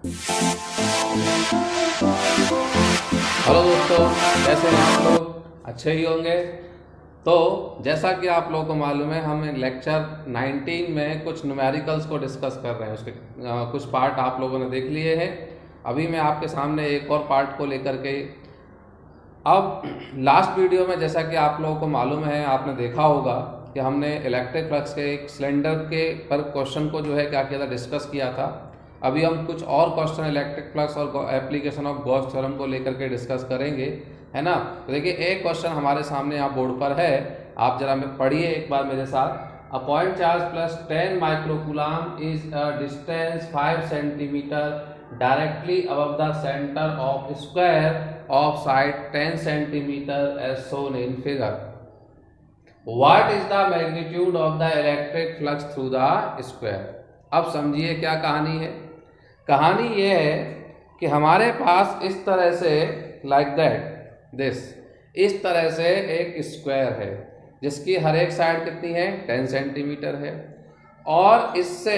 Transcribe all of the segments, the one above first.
Hello दोस्तों, कैसे हैं आप लोग? अच्छे ही होंगे। तो जैसा कि आप लोगों को मालूम है, हम लेक्चर 19 में कुछ न्यूमेरिकल्स को डिस्कस कर रहे हैं। उसके कुछ पार्ट आप लोगों ने देख लिए हैं। अभी मैं आपके सामने एक और पार्ट को लेकर के, अब लास्ट वीडियो में जैसा कि आप लोगों को मालूम है, आपने देखा होगा कि हमने इलेक्ट्रिक फ्लक्स के एक सिलेंडर के पर क्वेश्चन को जो है क्या किया था, डिस्कस किया था। अभी हम कुछ और क्वेश्चन इलेक्ट्रिक फ्लक्स और एप्लीकेशन ऑफ गॉस थ्योरम को लेकर के डिस्कस करेंगे, है ना। तो देखिए, एक क्वेश्चन हमारे सामने यहाँ बोर्ड पर है, आप जरा में पढ़िए एक बार मेरे साथ। A point charge plus 10 microcoulomb is a distance 5 centimetre directly above the center of square of side 10 centimeter as shown in figure. What is the magnitude of the electric flux through the square? अब समझिए क्या कहानी है। कहानी ये है कि हमारे पास इस तरह से like that this इस तरह से एक स्क्वायर है जिसकी हर एक साइड कितनी है, 10 सेंटीमीटर है, और इससे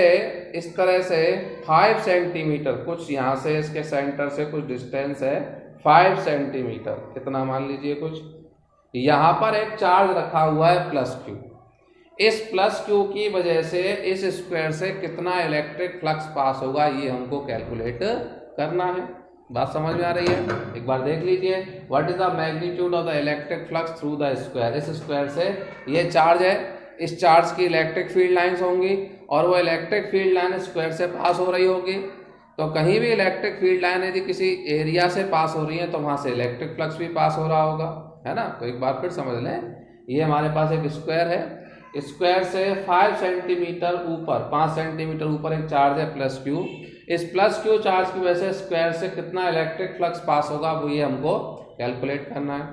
इस तरह से 5 सेंटीमीटर, कुछ यहाँ से इसके सेंटर से कुछ डिस्टेंस है 5 सेंटीमीटर, कितना मान लीजिए कुछ। यहाँ पर एक चार्ज रखा हुआ है प्लस क्यू। इस प्लस क्यू की वजह से इस स्क्वायर से कितना इलेक्ट्रिक फ्लक्स पास होगा, ये हमको कैलकुलेट करना है। बात समझ में आ रही है? एक बार देख लीजिए, what is the magnitude of the electric flux through the square. इस स्क्वायर से ये चार्ज है, इस चार्ज की इलेक्ट्रिक फील्ड लाइंस होंगी और वो इलेक्ट्रिक फील्ड लाइन स्क्वायर से पास हो रही होगी। तो कहीं भी इलेक्ट्रिक फील्ड लाइन यदि किसी एरिया से पास हो रही है तो वहाँ से इलेक्ट्रिक फ्लक्स भी पास हो रहा होगा, है ना। तो एक बार फिर समझ लें, ये हमारे पास एक स्क्वायर है, स्क्वायर से 5 सेंटीमीटर ऊपर, 5 सेंटीमीटर ऊपर एक चार्ज है प्लस क्यू। इस प्लस क्यू चार्ज की वजह से स्क्वायर से कितना इलेक्ट्रिक फ्लक्स पास होगा, वो ये हमको कैलकुलेट करना है।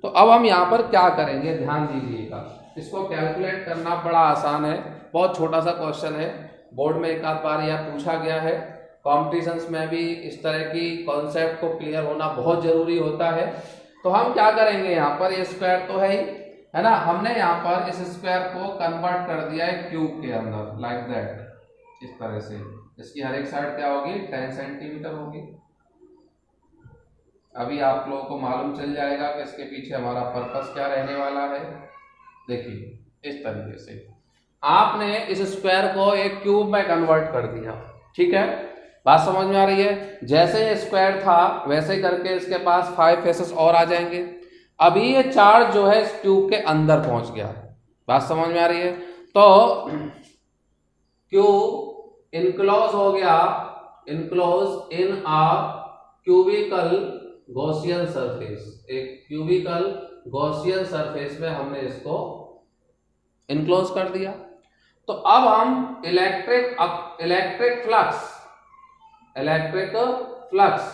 तो अब हम यहाँ पर क्या करेंगे, ध्यान दीजिएगा। इसको कैलकुलेट करना बड़ा आसान है, बहुत छोटा सा क्वेश्चन है, बोर्ड में एक आध बार यह पूछा गया है। कॉम्पिटिशन्स में भी इस तरह की कॉन्सेप्ट को क्लियर होना बहुत जरूरी होता है। तो हम क्या करेंगे, यहाँ पर ये स्क्वायर तो है ही, है ना। हमने यहाँ पर इस स्क्वायर को कन्वर्ट कर दिया है क्यूब के अंदर, लाइक दैट, इस तरह से। इसकी हर एक साइड क्या होगी, 10 सेंटीमीटर होगी। अभी आप लोगों को मालूम चल जाएगा कि इसके पीछे हमारा पर्पस क्या रहने वाला है। देखिए, इस तरीके से आपने इस स्क्वायर को एक क्यूब में कन्वर्ट कर दिया, ठीक है। बात समझ में आ रही है? जैसे ये स्क्वायर था वैसे करके इसके पास 5 फेसेस और आ जाएंगे। अभी ये चार्ज जो है इस क्यूब के अंदर पहुंच गया। बात समझ में आ रही है? तो क्यूब इनक्लोज हो गया, enclose in a cubical Gaussian surface. एक क्यूबिकल गॉसियन सरफेस में हमने इसको इनक्लोज कर दिया। तो अब हम electric flux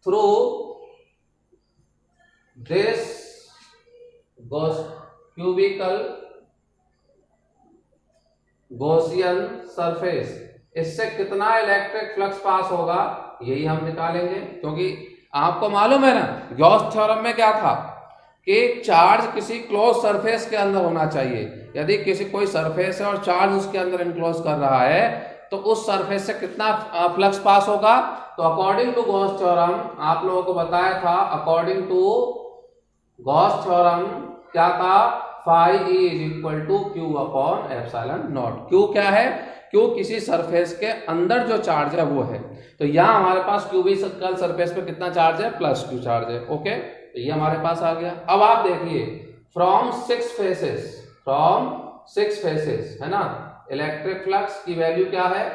through this cubical Gaussian surface, इससे कितना इलेक्ट्रिक फ्लक्स पास होगा, यही हम निकालेंगे। क्योंकि आपको मालूम है ना, गॉस थ्योरम में क्या था कि चार्ज किसी क्लोज सरफेस के अंदर होना चाहिए। यदि कोई सरफेस है और चार्ज उसके अंदर इनक्लोज कर रहा है तो उस सरफेस से कितना फ्लक्स पास होगा। तो अकॉर्डिंग टू गॉस थ्योरम, आप लोगों को बताया था, अकॉर्डिंग टू गॉस थ्योरम क्या था, phi E is equal to q upon epsilon not. Q क्या है? क्यू किसी सरफेस के अंदर जो चार्ज है वो है। तो यहाँ हमारे पास क्यूबिकल सरफेस पे कितना चार्ज है, प्लस क्यू चार्ज है, ओके। तो ये हमारे पास आ गया। अब आप देखिए, फ्रॉम 6 फेसेस, है ना, इलेक्ट्रिक फ्लक्स की वैल्यू क्या है,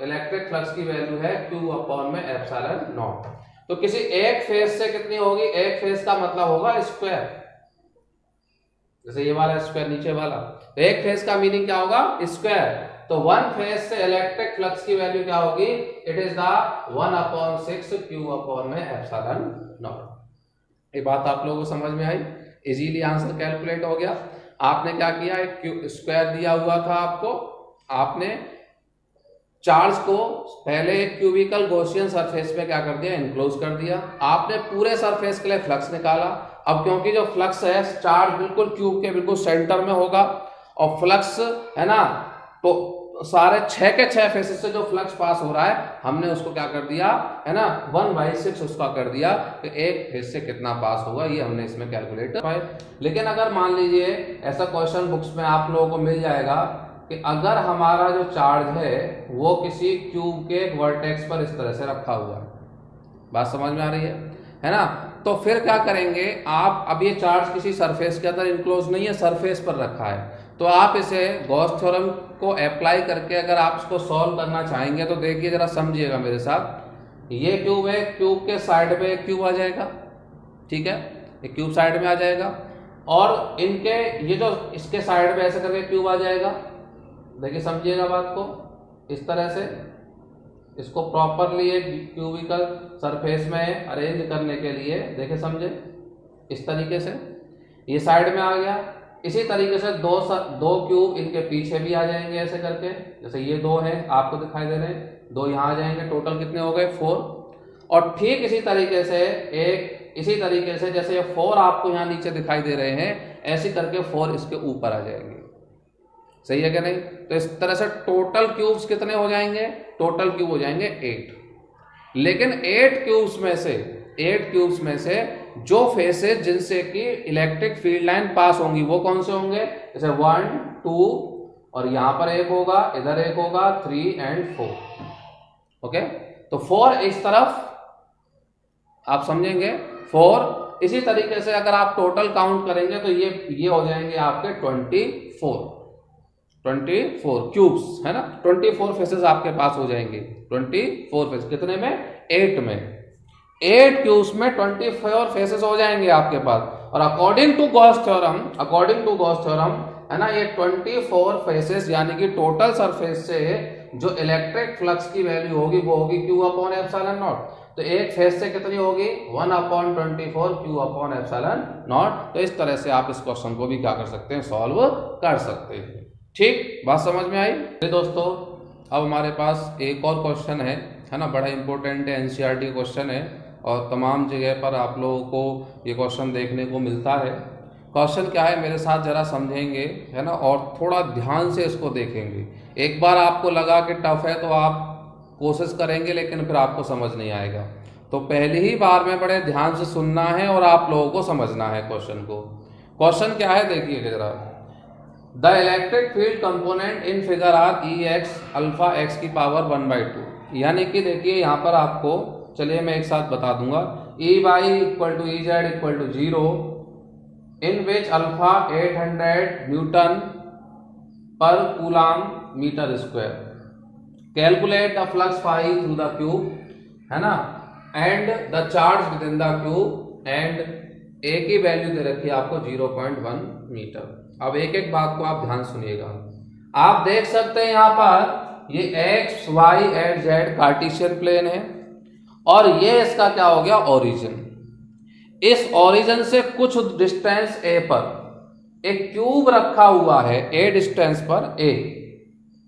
इलेक्ट्रिक फ्लक्स की वैल्यू है क्यू अपॉन में एप्सिलॉन नॉट। तो किसी एक फेस से कितनी होगी, एक फेस का मतलब होगा स्क्वायर, जैसे ये वाला स्क्वायर नीचे वाला। तो एक फेस का मीनिंग क्या होगा, स्क्वायर। तो 1 फेस से इलेक्ट्रिक फ्लक्स की वैल्यू क्या होगी, it is the 1/6 Q upon में एप्सिलॉन नॉट। ये बात आप लोगों को समझ में आई? इजीली आंसर कैलकुलेट हो गया। आपने क्या किया, एक स्क्वायर दिया हुआ था आपको, आपने चार्ज को पहले एक क्यूबिकल गॉसियन सरफेस में क्या कर दिया, इनक्लोज कर दिया। आपने पूरे सरफेस के लिए फ्लक्स निकाला। अब क्योंकि जो फ्लक्स है, चार्ज बिल्कुल क्यूब के बिल्कुल सेंटर में होगा और फ्लक्स है ना, तो सारे 6 के 6 फेसेस से जो फ्लक्स पास हो रहा है हमने उसको क्या कर दिया है ना 1/6 उसका कर दिया कि एक फेस से कितना पास होगा, ये हमने इसमें कैलकुलेट किया। लेकिन अगर मान लीजिए ऐसा क्वेश्चन बुक्स में आप लोगों को मिल जाएगा कि अगर हमारा जो चार्ज है वो किसी क्यूब के वर्टेक्स पर इस तरह से रखा हुआ है, बात समझ में आ रही है ना, तो फिर क्या करेंगे आप, अब ये चार्ज किसी सरफेस के अंदर इनक्लोज नहीं है, सरफेस पर रखा है, तो आप इसे गॉस थ्योरम को अप्लाई करके अगर आप इसको सॉल्व करना चाहेंगे तो देखिए जरा समझिएगा मेरे साथ। ये क्यूब है, क्यूब के साइड में एक क्यूब आ जाएगा, ठीक है, एक क्यूब साइड में आ जाएगा, और इनके ये जो इसके साइड में ऐसे करके क्यूब आ जाएगा। देखिए समझिएगा बात को, इस तरह से इसको प्रॉपरली एक क्यूबिकल सरफेस में अरेंज करने के लिए देखिए समझे, इस तरीके से ये साइड में आ गया। इसी तरीके से दो क्यूब इनके पीछे भी आ जाएंगे ऐसे करके, जैसे ये 2 है आपको दिखाई दे रहे हैं, 2 यहाँ आ जाएंगे, टोटल कितने हो गए 4। और ठीक इसी तरीके से इसी तरीके से जैसे ये 4 आपको यहाँ नीचे दिखाई दे रहे हैं, ऐसे करके 4 इसके ऊपर आ जाएंगे, सही है क्या नहीं। तो इस तरह से टोटल क्यूब्स कितने हो जाएंगे, टोटल क्यूब हो जाएंगे 8। लेकिन 8 क्यूब्स में से जो फेसेस जिनसे कि इलेक्ट्रिक फील्ड लाइन पास होंगी वो कौन से होंगे, जैसे 1 2 और यहां पर एक होगा, इधर एक होगा, 3 और 4। ओके, तो 4 इस तरफ आप समझेंगे 4। इसी तरीके से अगर आप टोटल काउंट करेंगे तो ये हो जाएंगे आपके 24 क्यूब्स, है ना, 24 फेसेस आपके पास हो जाएंगे। 24 फेसेस कितने में, 8 में, 8 क्यूब्स में 24 फेसेस हो जाएंगे आपके पास। और अकॉर्डिंग टू गॉस थ्योरम है ना, ये 24 फेसेस यानी कि टोटल सरफेस से जो इलेक्ट्रिक फ्लक्स की वैल्यू होगी वो होगी Q/ε0। तो एक फेस से कितनी होगी 1/24 Q/ε0। तो इस तरह से आप इस क्वेश्चन को भी क्या कर सकते हैं, सॉल्व कर सकते हैं। ठीक, बात समझ में आई दोस्तों। अब हमारे पास एक और क्वेश्चन है ना, बड़ा इंपॉर्टेंट है, एनसीईआरटी क्वेश्चन है और तमाम जगह पर आप लोगों को ये क्वेश्चन देखने को मिलता है। क्वेश्चन क्या है मेरे साथ जरा समझेंगे, है ना, और थोड़ा ध्यान से इसको देखेंगे। एक बार आपको लगा कि टफ है तो आप कोशिश करेंगे लेकिन फिर आपको समझ नहीं आएगा, तो पहली ही बार में बड़े ध्यान से सुनना है और आप लोगों को समझना है क्वेश्चन को। क्वेश्चन क्या है देखिए जरा, the electric field component in figure are Ex alpha x की पावर 1/2। यानी कि देखिए यहाँ पर आपको, चलिए मैं एक साथ बता दूंगा, Ey = Ez = 0 in which alpha 800 newton per coulomb metre square. Calculate the flux phi through the cube, है ना, and the charge within the cube, and a की वैल्यू दे रखी है आपको 0.1 मीटर। अब एक एक बात को आप ध्यान सुनिएगा। आप देख सकते हैं यहाँ पर ये x y and z Cartesian plane है और ये इसका क्या हो गया, ओरिजिन। इस ओरिजिन से कुछ डिस्टेंस a पर एक क्यूब रखा हुआ है, a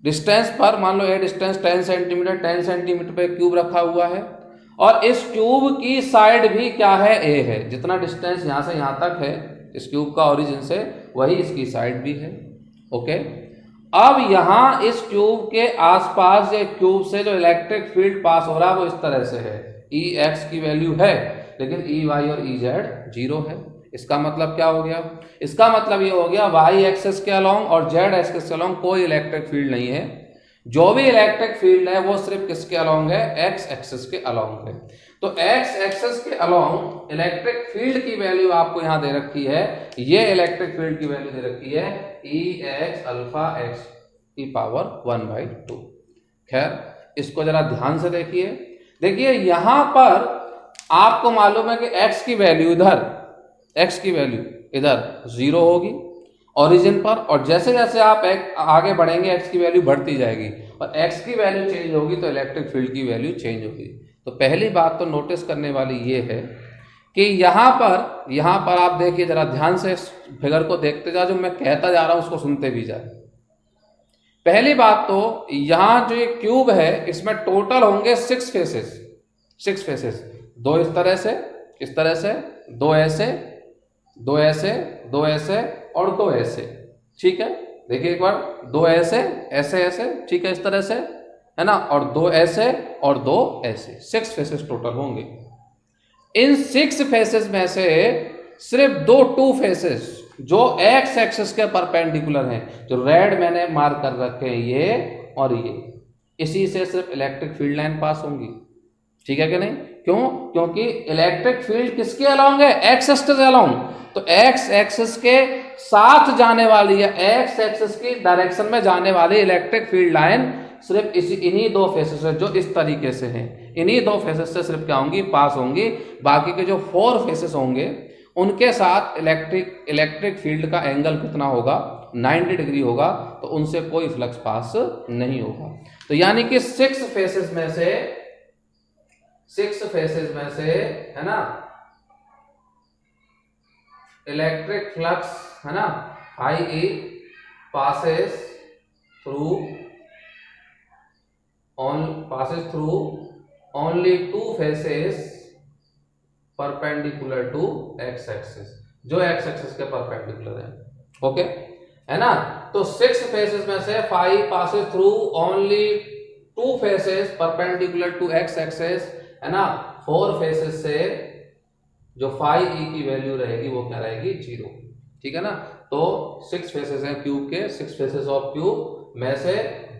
डिस्टेंस पर मान लो a डिस्टेंस 10 सेंटीमीटर पे क्यूब रखा हुआ है और इस क्यूब की साइड भी क्या है, a है। जितना डिस्टेंस यहां से यहां तक है इस क्यूब का ओरिजिन से, वही इसकी साइड भी है। ओके, अब यहां इस क्यूब के आसपास ये क्यूब से जो इलेक्ट्रिक फील्ड पास हो रहा है वो इस तरह से है, Ex की वैल्यू है लेकिन Ey और Ez 0 है। इसका मतलब क्या हो गया, इसका मतलब ये हो गया y एक्सिस के अलोंग और z एक्सिस के अलोंग कोई इलेक्ट्रिक फील्ड नहीं है। जो भी इलेक्ट्रिक फील्ड है वो सिर्फ किसके अलोंग है, x एक्सिस के अलोंग है। तो x एक्सिस के अलोंग इलेक्ट्रिक फील्ड की वैल्यू आपको यहां दे रखी है, ये इलेक्ट्रिक फील्ड की वैल्यू दे रखी है Ex अल्फा x की पावर 1/2। खैर इसको जरा ध्यान से देखिए यहां पर आपको मालूम है कि x की वैल्यू इधर 0 होगी ओरिजिन पर, और जैसे जैसे आप आगे बढ़ेंगे x की वैल्यू बढ़ती जाएगी और x की वैल्यू चेंज होगी तो इलेक्ट्रिक फील्ड की वैल्यू चेंज होगी। तो पहली बात तो नोटिस करने वाली ये है कि यहाँ पर आप देखिए जरा ध्यान से इस फिगर को देखते जा, जो मैं कहता जा रहा हूं उसको सुनते भी जाए। पहली बात तो यहाँ जो ये क्यूब है इसमें टोटल होंगे 6 फेसेस, 2 इस तरह से 2 ऐसे, 2 ऐसे, 2 ऐसे और 2 ऐसे, ठीक है। देखिए एक बार, दो ऐसे ऐसे ऐसे, ठीक है, इस तरह से, है ना, और दो ऐसे और दो ऐसे, 6 फेसेस टोटल होंगे। इन 6 फेसेस में से सिर्फ 2 फेसेस जो एक्स एक्सिस के परपेंडिकुलर हैं, जो रेड मैंने मार्क कर रखे हैं, ये और ये, इसी से सिर्फ इलेक्ट्रिक फील्ड लाइन पास होंगी। ठीक है कि नहीं? क्यों? क्योंकि इलेक्ट्रिक फील्ड किसके अलोंग है? X axis along. तो एक्स एक्सिस के साथ जाने वाली या एक्स एक्सिस की डायरेक्शन में जाने वाली इलेक्ट्रिक फील्ड लाइन सिर्फ इन्हीं 2 फेसेस से, जो इस तरीके से हैं, इन्हीं 2 फेसेस से सिर्फ क्या होंगी? पास होंगी। बाकी के जो 4 फेसेस होंगे उनके साथ इलेक्ट्रिक फील्ड का एंगल कितना होगा? 90 डिग्री होगा, तो उनसे कोई फ्लक्स पास नहीं होगा। तो यानी कि 6 फेसेस में से, है ना, इलेक्ट्रिक फ्लक्स, है ना, आई ई passes through only 2 faces perpendicular to x axis, जो x axis के परपेंडिकुलर है। ओके, है ना? तो 6 फेसेस में से 5 passes through only 2 faces perpendicular to x axis, है ना। 4 फेसेस से जो फाई ई की वैल्यू रहेगी वो क्या रहेगी? 0। ठीक है ना? तो 6 फेसेस हैं क्यूब के, 6 फेसेस ऑफ क्यूब में से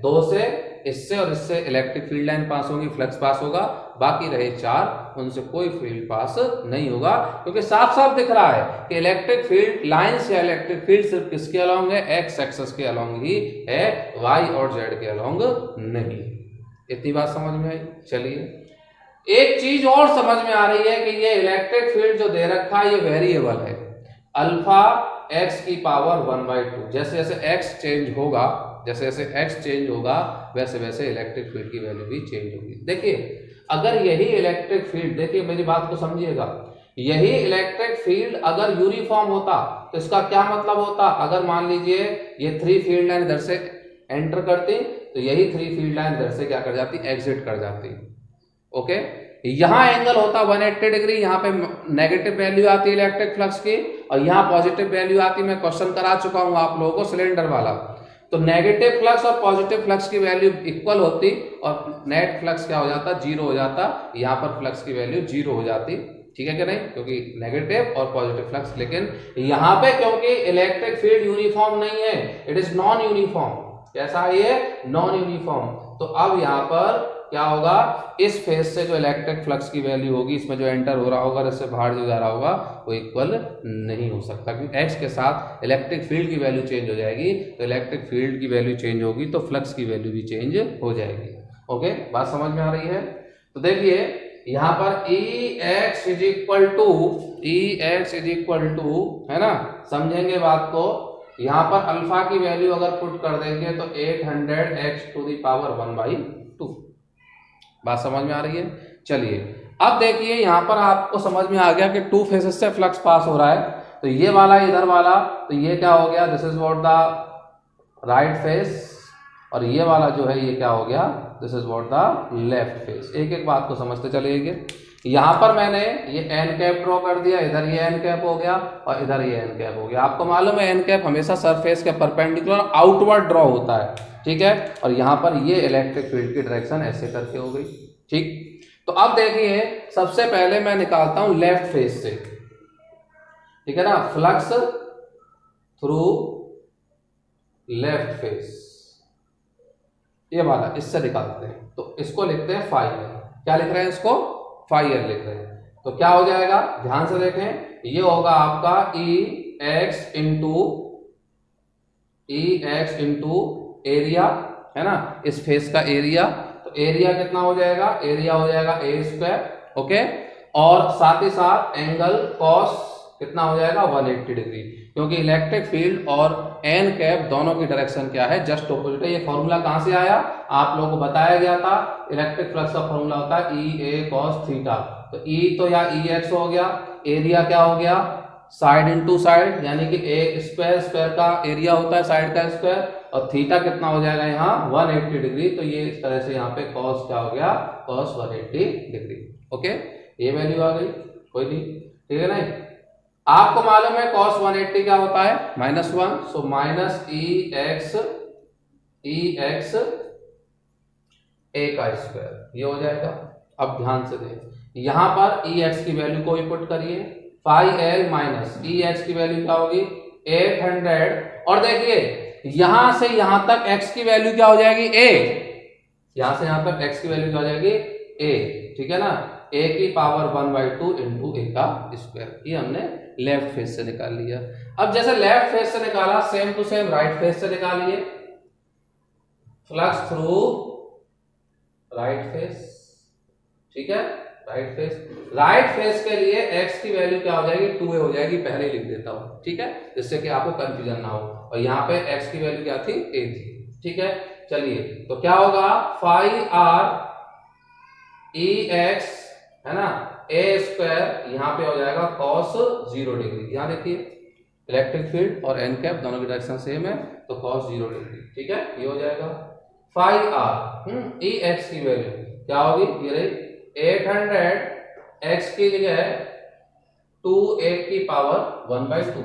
2 से इससे और इससे इलेक्ट्रिक फील्ड लाइन पास होगी, फ्लक्स पास होगा। बाकी रहे 4, उनसे कोई फील्ड पास नहीं होगा, क्योंकि साफ साफ दिख रहा है कि इलेक्ट्रिक फील्ड लाइंस या इलेक्ट्रिक फील्ड सिर्फ किसके अलोंग है? एक्स एक्सिस के अलोंग ही है, वाई और जेड के अलोंग नहीं। इतनी बात समझ में आई? चलिए, एक चीज और समझ में आ रही है कि ये इलेक्ट्रिक फील्ड जो दे रखा है ये वेरिएबल है, अल्फा एक्स की पावर 1/2। जैसे जैसे एक्स चेंज होगा, जैसे जैसे एक्स चेंज होगा, वैसे वैसे इलेक्ट्रिक फील्ड की वैल्यू भी चेंज होगी। देखिए, अगर यही इलेक्ट्रिक फील्ड, देखिए मेरी बात को समझिएगा, यही इलेक्ट्रिक फील्ड अगर यूनिफॉर्म होता तो इसका क्या मतलब होता? अगर मान लीजिए ये 3 फील्ड लाइन इधर से एंटर करती, तो यही 3 फील्ड लाइन इधर से क्या कर जाती? एग्जिट कर जाती। ओके, यहां एंगल होता 180 डिग्री, यहां पे नेगेटिव वैल्यू आती है इलेक्ट्रिक फ्लक्स की, और यहां पॉजिटिव वैल्यू आती। मैं क्वेश्चन करा चुका हूं आप लोगों को सिलेंडर वाला। तो नेगेटिव फ्लक्स और पॉजिटिव फ्लक्स की वैल्यू इक्वल होती और नेट फ्लक्स क्या हो जाता? 0 हो जाता। यहां पर फ्लक्स की वैल्यू 0 हो जाती। ठीक है कि नहीं? क्योंकि नेगेटिव और पॉजिटिव फ्लक्स। लेकिन यहां पे क्योंकि इलेक्ट्रिक फील्ड यूनिफॉर्म नहीं है, इट इज नॉन यूनिफॉर्म। कैसा है ये? Non uniform. तो अब यहां पर क्या होगा? इस फेज से जो इलेक्ट्रिक फ्लक्स की वैल्यू होगी, इसमें जो एंटर हो रहा होगा, इससे बाहर जो जा रहा होगा, वो इक्वल नहीं हो सकता, क्योंकि एक्स के साथ इलेक्ट्रिक फील्ड की वैल्यू चेंज हो जाएगी। तो इलेक्ट्रिक फील्ड की वैल्यू चेंज होगी तो फ्लक्स की वैल्यू भी चेंज हो जाएगी। ओके, बात समझ में आ रही है? तो देखिए यहां पर ई एक्स इज इक्वल टू, है ना, समझेंगे बात को। यहां पर अल्फा की वैल्यू अगर पुट कर देंगे तो 800x⁴ बात समझ में आ रही है? चलिए, अब देखिए यहां पर आपको समझ में आ गया कि 2 फेसेस से फ्लक्स पास हो रहा है। तो ये वाला इधर वाला, तो ये क्या हो गया? This is what the right face, और ये वाला जो है ये क्या हो गया? This is what the left face. एक एक बात को समझते चलिए। यहां पर मैंने ये एन कैप ड्रॉ कर दिया, इधर ये एन कैप हो गया और इधर ये एन कैप हो गया। आपको मालूम है एन कैप हमेशा सरफेस के परपेंडिकुलर आउटवर्ड ड्रॉ होता है। ठीक है, और यहां पर ये इलेक्ट्रिक फील्ड की डायरेक्शन ऐसे करके हो गई। ठीक, तो अब देखिए सबसे पहले मैं निकालता हूं लेफ्ट फेस से। ठीक है ना, फ्लक्स थ्रू लेफ्ट फेस, ये वाला, इससे निकालते हैं। तो इसको लिखते हैं फाई एल। क्या लिख रहे हैं? इसको फाई एल लिख रहे हैं। तो क्या हो जाएगा? ध्यान से देखें, ये होगा आपका ई एक्स इंटू एरिया, है ना, इस फेस का एरिया। तो एरिया कितना हो जाएगा? एरिया हो जाएगा a²। ओके, और साथ ही साथ एंगल कॉस कितना हो जाएगा? 180 डिग्री, क्योंकि इलेक्ट्रिक फील्ड और एन कैप दोनों की डायरेक्शन क्या है? जस्ट ऑपोजिट है। ये फॉर्मूला कहां से आया? आप लोगों को बताया गया था। इलेक्ट्रिक फ्लक्स का फॉर्मूला होता है ई ए कॉस थीटा। तो ई तो या ई एक्स हो गया, एरिया क्या हो गया? साइड इंटू साइड, यानी कि एक स्क्वायर का एरिया होता है साइड का स्क्वायर, और थीटा कितना हो जाएगा यहाँ? 180 डिग्री। तो ये इस तरह से यहाँ पे कॉस क्या हो गया? Cos 180 degree. ओके, ये वैल्यू आ गई, कोई नहीं, ठीक है ना? आपको मालूम है cos 180 क्या होता है -1, सो माइनस ई एक्स ए का स्क्वायर, ये हो जाएगा। अब ध्यान से दें, यहां पर ई एक्स की वैल्यू को भी पुट करिए, फाइव एल माइनस ई एक्स की वैल्यू क्या होगी 800, और देखिए यहां से यहां तक x की वैल्यू क्या हो जाएगी a, यहां से यहां तक x की वैल्यू क्या हो जाएगी a, ठीक है ना, a की पावर 1/2 इंटू a का स्क्वायर, ये हमने लेफ्ट फेस से निकाल लिया। अब जैसे लेफ्ट फेस से निकाला, same to same right face से निकालिए, फ्लक्स थ्रू राइट फेस, ठीक है, राइट फेस के लिए x की वैल्यू क्या हो जाएगी 2a हो जाएगी, पहले लिख देता हूं, ठीक है, जिससे कि आपको कंफ्यूजन ना हो, और यहाँ पे x की वैल्यू क्या थी a थी, ठीक है। चलिए तो क्या होगा 5r e x है ना a स्क्वायर, यहाँ पे हो जाएगा cos 0 डिग्री, यहाँ देखिए इलेक्ट्रिक फील्ड और n कैप दोनों की डायरेक्शन सेम है, तो cos 0 डिग्री, ठीक है, ये हो जाएगा 5r e x की वैल्यू क्या होगी, ये रही 800 x की जगह 2a की पावर 1/2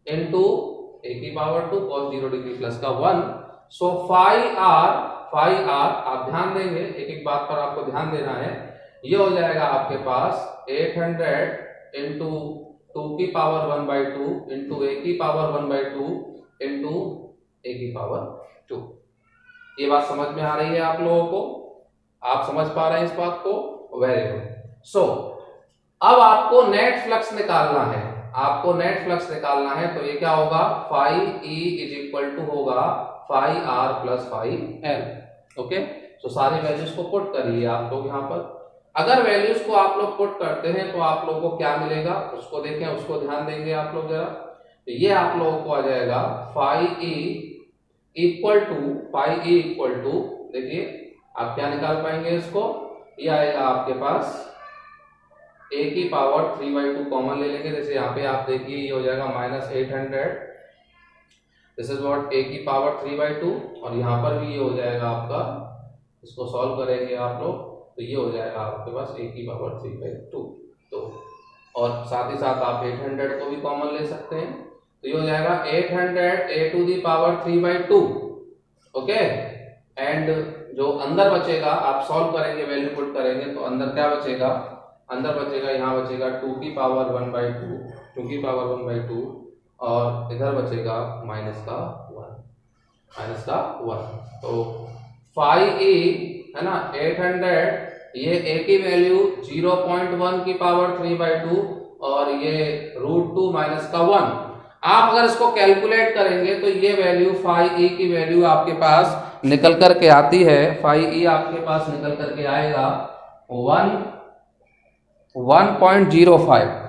इंटू a की पावर 2 cos 0 डिग्री प्लस का 1, सो 5r आप ध्यान देंगे, एक एक बात पर आपको ध्यान देना है, ये हो जाएगा आपके पास 800 इंटू 2 की पावर 1/2 इंटू a की पावर 1/2 इंटू a की पावर 2। ये बात समझ में आ रही है आप लोगों को, आप समझ पा रहे हैं इस बात को, वेरी गुड। सो अब आपको नेट फ्लक्स निकालना है, आपको नेट फ्लक्स निकालना है, तो ये क्या होगा 5e इज इक्वल टू होगा 5r प्लस 5l, ओके। सो सारी वैल्यूज को पुट करिए आप लोग यहाँ पर, अगर वैल्यूज को आप लोग पुट करते हैं तो आप लोगों को क्या मिलेगा उसको देखें, उसको ध्यान देंगे आप लोग जरा, तो ये आप लोगों को आ जाएगा 5e इक्वल टू देखिए आप क्या निकाल पाएंगे इसको, ये आएगा आपके पास a की पावर 3/2 कॉमन ले लेंगे, जैसे यहाँ पे आप देखिए ये हो जाएगा -800, दिस इज व्हाट a की पावर 3/2, और यहाँ पर भी ये हो जाएगा आपका, इसको सॉल्व करेंगे आप लोग तो ये हो जाएगा आपके पास a की पावर 3/2, तो और साथ ही साथ आप 800 को भी कॉमन ले सकते हैं, तो ये हो जाएगा 800 a to the power 3/2, okay. And जो अंदर बचेगा आप सॉल्व करेंगे, वैल्यू पुट करेंगे, तो अंदर क्या बचेगा, अंदर बचेगा यहाँ बचेगा 2 की पावर 1/2 और इधर बचेगा माइनस का 1, तो 5e है ना 800, ये a की वैल्यू 0.1 की पावर 3/2 और ये √2 माइनस का 1, आप अगर इसको कैलकुलेट करेंगे तो ये वैल्यू 5e की वैल्यू आपके पास निकल करके आती है, 5e आपके पास निकल करके आएगा 1.05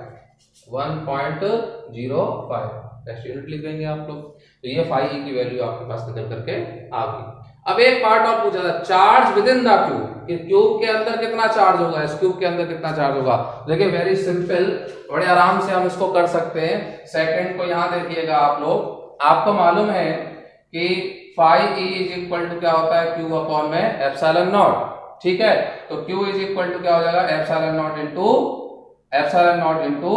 टेस्ट यूनिट लिखेंगे आप लोग, तो ये 5e की वैल्यू आपके पास निकल करके आ गई। अब एक पार्ट और पूछा था, charge within the cube, कि क्यूब के अंदर कितना चार्ज होगा, इस क्यूब के अंदर कितना चार्ज होगा। देखिए वेरी सिंपल, बड़े आराम से हम इसको कर सकते हैं। सेकंड को यहां देखिएगा आप लोग, आपको मालूम है कि 5e इज इक्वल टू क्या होता है, क्यू अपॉन में एप्सिलॉन नॉट, ठीक है। तो क्यू इज इक्वल टू क्या हो जाएगा, एप्सिलॉन नॉट इंटू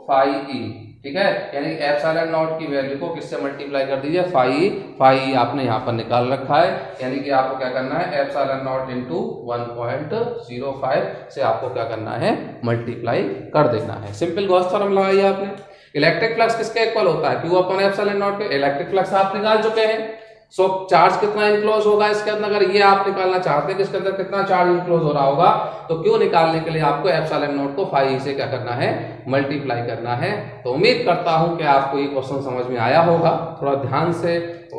5e, ठीक है, यानी एप्सिलॉन नॉट की वैल्यू को किससे मल्टीप्लाई कर दीजिए, 5e आपने यहाँ पर निकाल रखा है, यानी कि आपको क्या करना है, एप्सिलॉन नॉट इंटू 1.05 से आपको क्या करना है, मल्टीप्लाई कर देना है। सिंपल गॉस थ्योरम लगाइए आपने। इलेक्ट्रिक फ्लक्स किसके इक्वल होता है, क्यू अपॉन एप्सिलॉन नॉट के। इलेक्ट्रिक फ्लक्स आप निकाल चुके हैं, सो चार्ज कितना इनक्लोज होगा इसके अंदर, अगर ये आप निकालना चाहते हैं कि इसके अंदर कितना चार्ज इनक्लोज हो रहा होगा, तो क्यों निकालने के लिए आपको एप्सिलॉन नॉट को 5e से क्या करना है, मल्टीप्लाई करना है। तो उम्मीद करता हूं कि आपको ये क्वेश्चन समझ में आया होगा, थोड़ा ध्यान से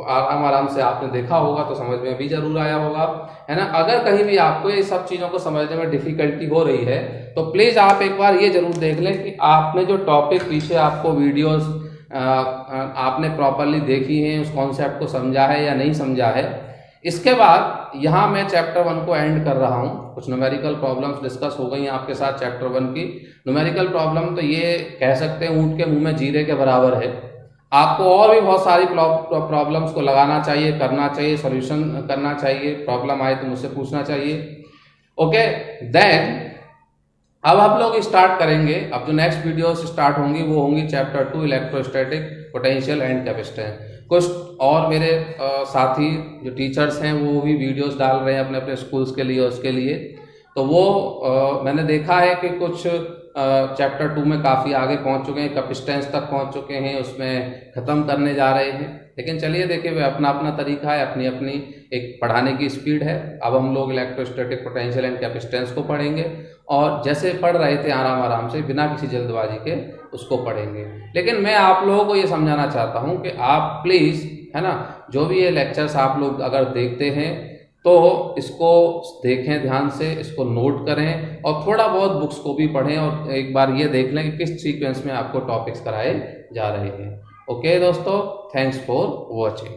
आराम से आपने देखा होगा तो समझ में भी जरूर आया होगा, है ना। अगर कहीं भी आपको ये सब चीजों को समझने में डिफिकल्टी हो रही है तो प्लीज आप एक बार ये जरूर देख लें कि आपने जो टॉपिक पीछे आपको वीडियोस आपने प्रॉपरली देखी है, उस कॉन्सेप्ट को समझा है या नहीं समझा है। इसके बाद यहाँ मैं चैप्टर 1 को एंड कर रहा हूँ। कुछ न्यूमेरिकल प्रॉब्लम्स डिस्कस हो गई हैं आपके साथ चैप्टर 1 की। न्यूमेरिकल प्रॉब्लम तो ये कह सकते हैं ऊंट के मुंह में जीरे के बराबर है। आपको और भी बहुत सारी प्रॉब्लम्स को लगाना चाहिए, करना चाहिए, सॉल्यूशन करना चाहिए, प्रॉब्लम आए तो मुझसे पूछना चाहिए। ओके, देन अब आप लोग स्टार्ट करेंगे। अब जो नेक्स्ट वीडियो स्टार्ट होंगी वो होंगी chapter 2 electrostatic potential and capacitance. कुछ और मेरे साथी जो टीचर्स हैं वो भी वीडियोस डाल रहे हैं अपने अपने स्कूल्स के लिए, उसके लिए। तो वो मैंने देखा है कि कुछ चैप्टर 2 में काफ़ी आगे पहुंच चुके हैं, कैपेसिटेंस तक पहुंच चुके हैं, उसमें ख़त्म करने जा रहे हैं। लेकिन चलिए देखिए, वे अपना अपना तरीका है, अपनी अपनी एक पढ़ाने की स्पीड है। अब हम लोग इलेक्ट्रोस्टैटिक पोटेंशियल एंड कैपेसिटेंस को पढ़ेंगे और जैसे पढ़ रहे थे आराम आराम से, बिना किसी जल्दबाजी के उसको पढ़ेंगे। लेकिन मैं आप लोगों को ये समझाना चाहता हूँ कि आप प्लीज़, है ना, जो भी ये लेक्चर्स आप लोग अगर देखते हैं तो इसको देखें ध्यान से, इसको नोट करें और थोड़ा बहुत बुक्स को भी पढ़ें और एक बार ये देख लें कि किस सीक्वेंस में आपको टॉपिक्स कराए जा रहे हैं। ओके दोस्तों, थैंक्स फॉर वॉचिंग।